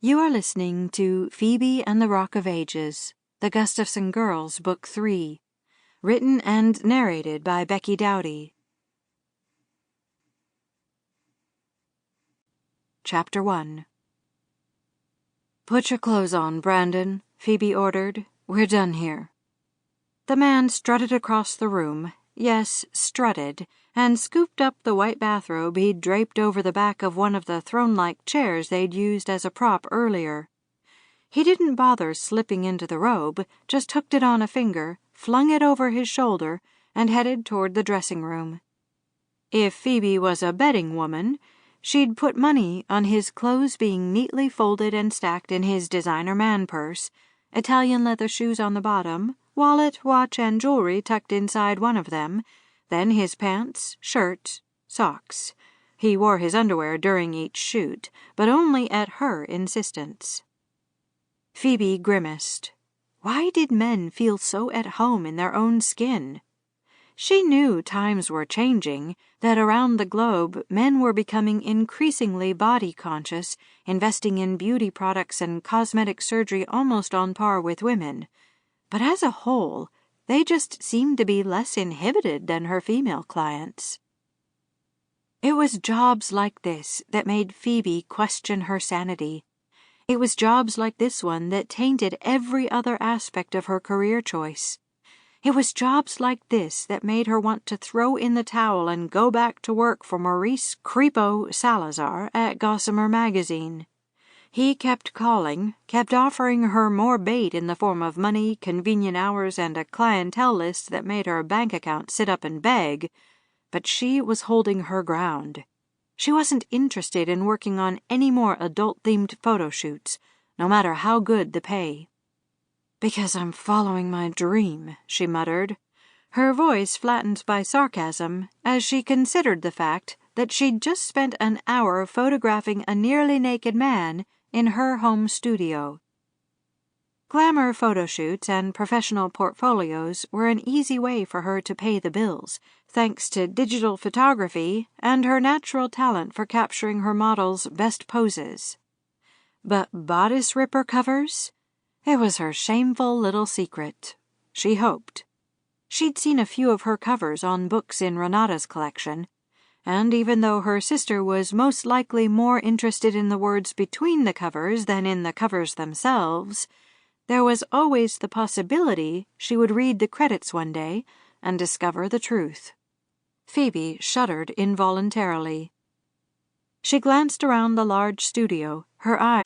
You are listening to Phoebe and the Rock of Ages, The Gustafson Girls, Book 3, written and narrated by Becky Doughty. Chapter 1. "Put your clothes on, Brandon," Phoebe ordered. "We're done here." The man strutted across the room, yes, strutted, and scooped up the white bathrobe he'd draped over the back of one of the throne-like chairs they'd used as a prop earlier. He didn't bother slipping into the robe, just hooked it on a finger, flung it over his shoulder, and headed toward the dressing room. If Phoebe was a betting woman, she'd put money on his clothes being neatly folded and stacked in his designer man purse, Italian leather shoes on the bottom, wallet, watch, and jewelry tucked inside one of them, then his pants, shirt, socks. He wore his underwear during each shoot, but only at her insistence. Phoebe grimaced. Why did men feel so at home in their own skin? She knew times were changing, that around the globe men were becoming increasingly body-conscious, investing in beauty products and cosmetic surgery almost on par with women. But as a whole, they just seemed to be less inhibited than her female clients. It was jobs like this that made Phoebe question her sanity. It was jobs like this one that tainted every other aspect of her career choice. It was jobs like this that made her want to throw in the towel and go back to work for Maurice Creepo Salazar at Gossamer Magazine. He kept calling, kept offering her more bait in the form of money, convenient hours, and a clientele list that made her bank account sit up and beg, but she was holding her ground. She wasn't interested in working on any more adult-themed photo shoots, no matter how good the pay. "Because I'm following my dream," she muttered, her voice flattened by sarcasm as she considered the fact that she'd just spent an hour photographing a nearly naked man in her home studio. Glamour photo shoots and professional portfolios were an easy way for her to pay the bills, thanks to digital photography and her natural talent for capturing her models' best poses. But bodice ripper covers? It was her shameful little secret. She hoped. She'd seen a few of her covers on books in Renata's collection, and even though her sister was most likely more interested in the words between the covers than in the covers themselves, there was always the possibility she would read the credits one day and discover the truth. Phoebe shuddered involuntarily. She glanced around the large studio, her eyes...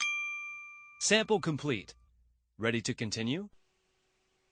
Sample complete. Ready to continue?